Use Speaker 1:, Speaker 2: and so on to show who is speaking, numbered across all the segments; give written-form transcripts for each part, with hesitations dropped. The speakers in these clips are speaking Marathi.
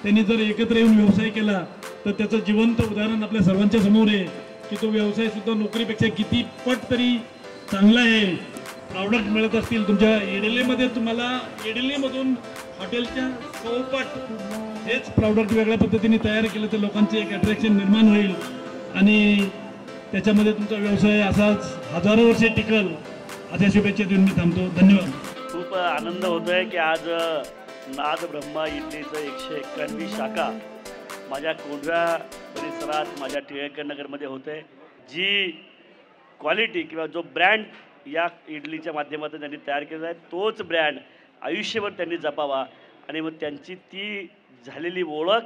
Speaker 1: त्यांनी जर एकत्र येऊन व्यवसाय केला तर त्याचं जिवंत उदाहरण आपल्या सर्वांच्या समोर आहे की तो व्यवसाय सुद्धा नोकरीपेक्षा किती पट तरी चांगला आहे. प्रॉडक्ट मिळत असतील तुमच्या एडीलेमध्ये, तुम्हाला एडीलेमधून हॉटेलच्या 100 पट हेच प्रॉडक्ट वेगळ्या पद्धतीने तयार केलं तर लोकांचे एक अट्रॅक्शन निर्माण होईल आणि त्याच्यामध्ये तुमचा व्यवसाय असाच हजारो वर्षे टिकल अशा शुभेच्छा देऊन मी थांबतो. धन्यवाद.
Speaker 2: खूप आनंद होतोय की आज नाद ब्रह्मा इडलीचं 191 शाखा माझ्या कोंढव्या परिसरात माझ्या टिळक नगरमध्ये होते. जी क्वालिटी किंवा जो ब्रँड या इडलीच्या माध्यमातून त्यांनी तयार केलेला आहे तोच ब्रँड आयुष्यभर त्यांनी जपावा आणि मग त्यांची ती झालेली ओळख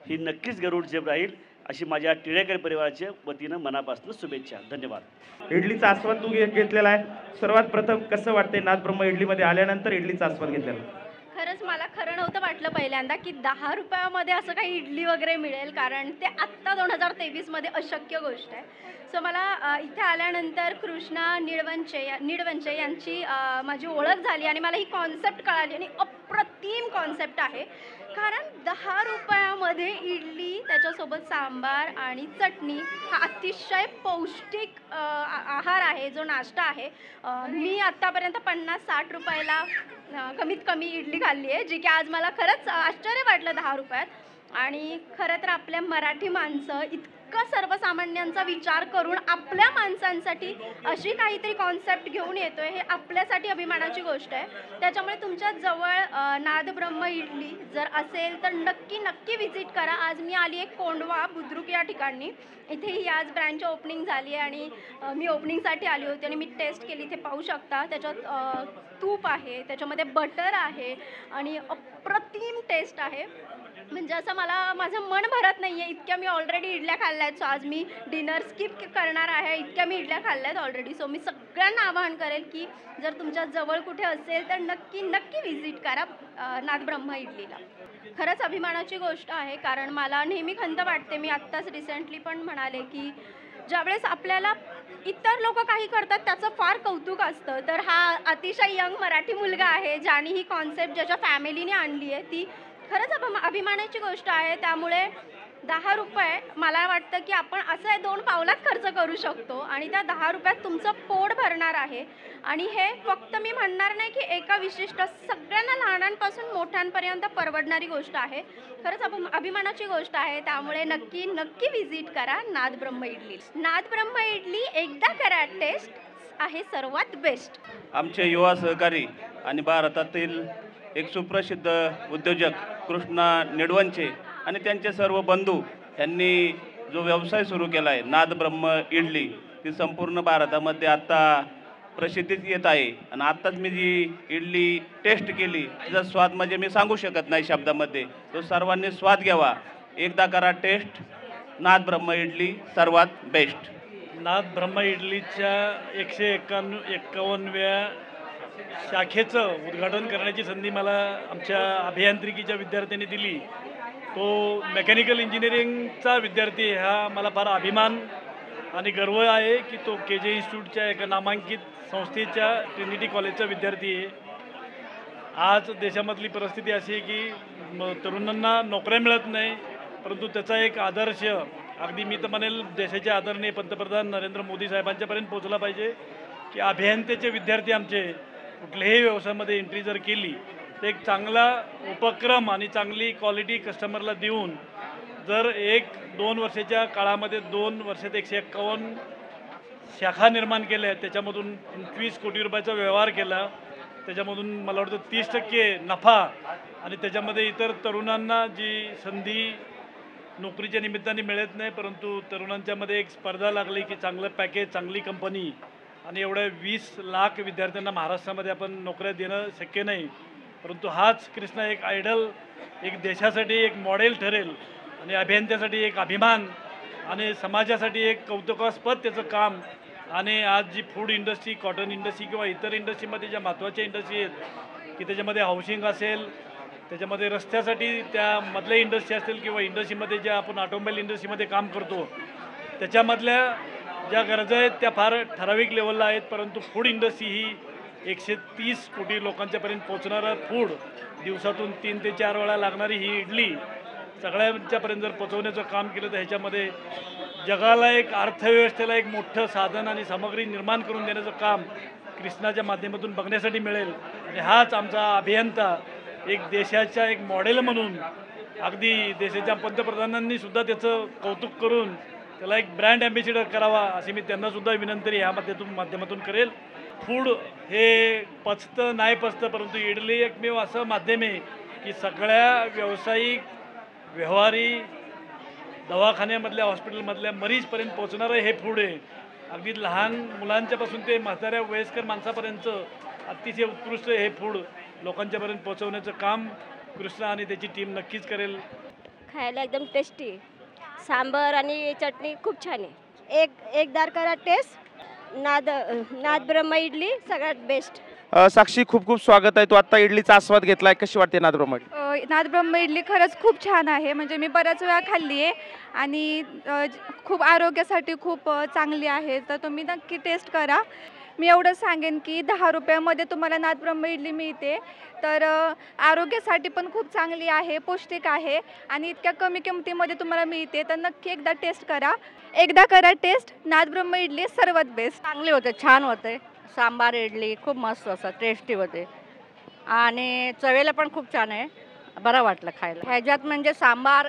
Speaker 2: ही नक्कीच गरुड जेब राहील अशी माझ्या टिळेकर परिवाराच्या वतीनं मनापासून शुभेच्छा. धन्यवाद.
Speaker 3: इडलीचा आस्वाद तू घेतलेला आहे. सर्वात प्रथम कसं वाटतंय नाद ब्रह्म इडलीमध्ये आल्यानंतर इडलीचा आस्वाद घेतलेला?
Speaker 4: खरंच मला खरं नव्हतं वाटलं पहिल्यांदा की 10 रुपयामध्ये असं काही इडली वगैरे मिळेल, कारण ते आत्ता 2023मध्ये अशक्य गोष्ट आहे. सो मला इथे आल्यानंतर कृष्णा निडवंचे यांची माझी ओळख झाली आणि मला ही कॉन्सेप्ट कळाली आणि अप्रतिम कॉन्सेप्ट आहे. कारण 10 रुपयामध्ये इडली, त्याच्यासोबत सांबार आणि चटणी हा अतिशय पौष्टिक आहार आहे, जो नाश्ता आहे. मी आत्तापर्यंत 50-60 रुपयाला कमीत कमी इडली खाल्ली आहे, जी की आज मला खरंच आश्चर्य वाटलं 10 रुपयात. आणि खरं तर आपल्या मराठी माणसं इतकं सर्वसामान्यांचा विचार करून आपल्या माणसांसाठी अशी काहीतरी कॉन्सेप्ट घेऊन येतोय, हे आपल्यासाठी अभिमानाची गोष्ट आहे. त्याच्यामुळे तुमच्या जवळ नाद ब्रह्म इडली जर असेल तर नक्की विजिट करा. आज मी आली आहे कोंढवा बुद्रुक या ठिकाणी. इथे याच ब्रँचची ओपनिंग झाली आहे आणि मी ओपनिंगसाठी आली होती आणि मी टेस्ट केली. इथे पाहू शकता त्याच्यात तूप आहे, त्याच्यामध्ये बटर आहे आणि अप्रतिम टेस्ट आहे. म्हणजे असं मला माझं मन भरत नाही आहे, इतक्या मी ऑलरेडी इडल्या खाल्ल्या आहेत. सो आज मी डिनर स्किप करणार आहे, इतक्या मी इडल्या खाल्ल्या आहेत ऑलरेडी. सो मी सगळ्यांना आवाहन करेल की जर तुमच्या जवळ कुठे असेल तर नक्की विजिट करा नाद ब्रह्म इडलीला. खरंच अभिमानाची गोष्ट आहे, कारण मला नेहमी खंत वाटते. मी आत्ताच रिसेंटली पण म्हणाले की ज्यावेळेस आपल्याला इतर लोक काही करतात त्याचं फार कौतुक असतं, तर हा अतिशय यंग मराठी मुलगा आहे ज्याने ही कॉन्सेप्ट ज्याच्या फॅमिलीने आणली आहे, ती खरंच अभिमानाची गोष्ट आहे. त्यामुळे 10 रुपये मला वाटतं की आपण असं 2 पावलात खर्च करू शकतो आणि त्या 10 रुपयात तुमचं पोट भरणार आहे. आणि हे फक्त मी म्हणणार नाही की एका विशिष्ट, सगळ्यांना लहानांपासून मोठ्यांपर्यंत परवडणारी गोष्ट आहे. खरंच अभिमानाची गोष्ट आहे. त्यामुळे नक्की विजिट करा नाद ब्रह्म इडली. नाद ब्रह्म इडली एकदा करा टेस्ट, आहे सर्वात बेस्ट.
Speaker 5: आमचे युवा सहकारी आणि भारतातील एक सुप्रसिद्ध उद्योजक कृष्णा निडवंचे आणि त्यांचे सर्व बंधू यांनी जो व्यवसाय सुरू केला आहे नाद ब्रह्म इडली, ती संपूर्ण भारतामध्ये आत्ता प्रसिद्धीत येत आहे. आणि आत्ताच मी जी इडली टेस्ट केली तिचा स्वाद म्हणजे मी सांगू शकत नाही शब्दामध्ये. तो सर्वांनी स्वाद घ्यावा. एकदा करा टेस्ट. नाद ब्रह्म इडली सर्वात बेस्ट.
Speaker 1: नाद ब्रह्म इडलीच्या 151व्या शाखेचं उद्घाटन करण्याची संधी मला आमच्या अभियांत्रिकीच्या विद्यार्थ्यांनी दिली. तो मेकॅनिकल इंजिनिअरिंगचा विद्यार्थी, हा मला फार अभिमान आणि गर्व आहे की तो KJ इन्स्टिट्यूटच्या एका नामांकित संस्थेच्या ट्रिनिटी कॉलेजचा विद्यार्थी आहे. आज देशामधली परिस्थिती अशी आहे की तरुणांना नोकऱ्या मिळत नाही, परंतु त्याचा एक आदर्श अगदी मी तर म्हणेल देशाचे आदरणीय पंतप्रधान नरेंद्र मोदी साहेबांच्यापर्यंत पोहोचला पाहिजे की अभियंत्याचे विद्यार्थी आमचे कुठल्याही व्यवसायामध्ये एंट्री जर केली तर एक चांगला उपक्रम आणि चांगली क्वालिटी कस्टमरला देऊन जर 1-2 वर्षाच्या काळामध्ये 2 वर्षात 151 शाखा निर्माण केल्या, त्याच्यामधून 25 कोटी रुपयाचा व्यवहार केला, त्याच्यामधून मला वाटतं 30% नफा आणि त्याच्यामध्ये इतर तरुणांना जी संधी नोकरीच्या निमित्ताने मिळत नाही, परंतु तरुणांच्यामध्ये एक स्पर्धा लागली की चांगलं पॅकेज, चांगली कंपनी आणि एवढ्या 20 लाख विद्यार्थ्यांना महाराष्ट्रामध्ये आपण नोकऱ्या देणं शक्य नाही. परंतु हाच कृष्णा एक आयडल, एक देशासाठी एक मॉडेल ठरेल आणि अभियंत्यासाठी एक अभिमान आणि समाजासाठी एक कौतुकास्पद त्याचं काम. आणि आज जी फूड इंडस्ट्री, कॉटन इंडस्ट्री किंवा इतर इंडस्ट्रीमध्ये ज्या महत्त्वाच्या इंडस्ट्री आहेत की त्याच्यामध्ये हाऊसिंग असेल, त्याच्यामध्ये रस्त्यासाठी त्यामधल्या इंडस्ट्री असतील किंवा इंडस्ट्रीमध्ये ज्या आपण ऑटोमोबाईल इंडस्ट्रीमध्ये काम करतो त्याच्यामधल्या ज्या गरजा आहेत त्या फार ठराविक लेवलला आहेत. परंतु फूड इंडस्ट्री ही 130 कोटी लोकांच्यापर्यंत पोहोचणारं फूड, दिवसातून 3 ते 4 वेळा लागणारी ही इडली सगळ्यांच्यापर्यंत जर पोचवण्याचं काम केलं तर ह्याच्यामध्ये जगाला एक अर्थव्यवस्थेला एक मोठं साधन आणि सामग्री निर्माण करून देण्याचं काम कृष्णाच्या माध्यमातून बघण्यासाठी मिळेल. आणि हाच आमचा अभियंता एक देशाच्या एक मॉडेल म्हणून अगदी देशाच्या पंतप्रधानांनी सुद्धा त्याचं कौतुक करून त्याला एक ब्रँड ॲम्बॅसिडर करावा अशी मी त्यांनासुद्धा विनंती ह्या माध्यमातून करेल. फूड हे पचतं नाही पचतं, परंतु इडली एकमेव असं माध्यम आहे की सगळ्या व्यावसायिक व्यवहारी दवाखान्यामधल्या हॉस्पिटलमधल्या मरीजपर्यंत पोचणारं हे फूड आहे. अगदी लहान मुलांच्यापासून ते म्हाताऱ्या वयस्कर माणसापर्यंत अतिशय उत्कृष्ट हे फूड लोकांच्यापर्यंत पोचवण्याचं काम कृष्णा आणि त्याची टीम नक्कीच करेल.
Speaker 6: खायला एकदम टेस्टी, सांबर आणि चटणी खूप छान आहे. एकदार करा टेस्ट. नाद ब्रह्मा इडली सगळ्यात बेस्ट.
Speaker 3: साक्षी, खूप खूप स्वागत आहे. तू आता इडलीचा आस्वाद घेतलाय, कशी वाटते नाद ब्रह्मा इडली?
Speaker 7: नाद ब्रह्म इडली खरंच खूप छान आहे. म्हणजे मी बऱ्याच वेळा खाल्ली आहे आणि खूप आरोग्यासाठी खूप चांगली आहे. तर तुम्ही नक्की टेस्ट करा. मी एवढं सांगेन की 10 रुपयामध्ये तुम्हाला नाद ब्रह्म इडली मिळते. तर आरोग्यासाठी पण खूप चांगली आहे, पौष्टिक आहे आणि इतक्या कमी किमतीमध्ये तुम्हाला मिळते. तर नक्की एकदा टेस्ट करा. एकदा करा टेस्ट. नाद ब्रह्म इडली सर्वात बेस्ट.
Speaker 8: चांगले होते, छान होते. सांबार इडली खूप मस्त असं टेस्टी होते आणि चवेला पण खूप छान आहे. बरं वाटलं खायला. ह्याच्यात म्हणजे सांबार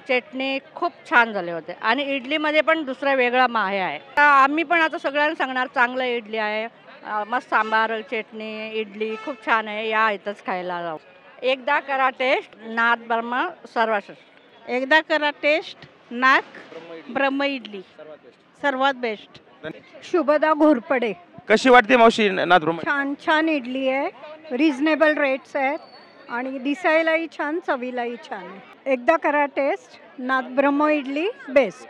Speaker 8: चटणी खूप छान झाले होते आणि इडलीमध्ये पण दुसरा वेगळा हे आहे. आम्ही पण आता सगळ्यांना सांगणार चांगलं इडली आहे, मस्त सांबार चटणी इडली खूप छान आहे. या इथंच खायला जाऊ. एकदा करा टेस्ट. नाद ब्रह्म सर्वश्रेष्ठ.
Speaker 9: एकदा करा टेस्ट. नाद ब्रह्म इडली सर्वात बेस्ट.
Speaker 10: शुभदा घोरपडे.
Speaker 3: कशी वाटते मावशी नाद ब्रह्मा?
Speaker 10: छान छान इडली आहे, रिझनेबल रेट्स आहेत आणि दिसायलाही छान, चवीलाही छान आहे. एकदा करा टेस्ट. नाद ब्रह्म इडली बेस्ट.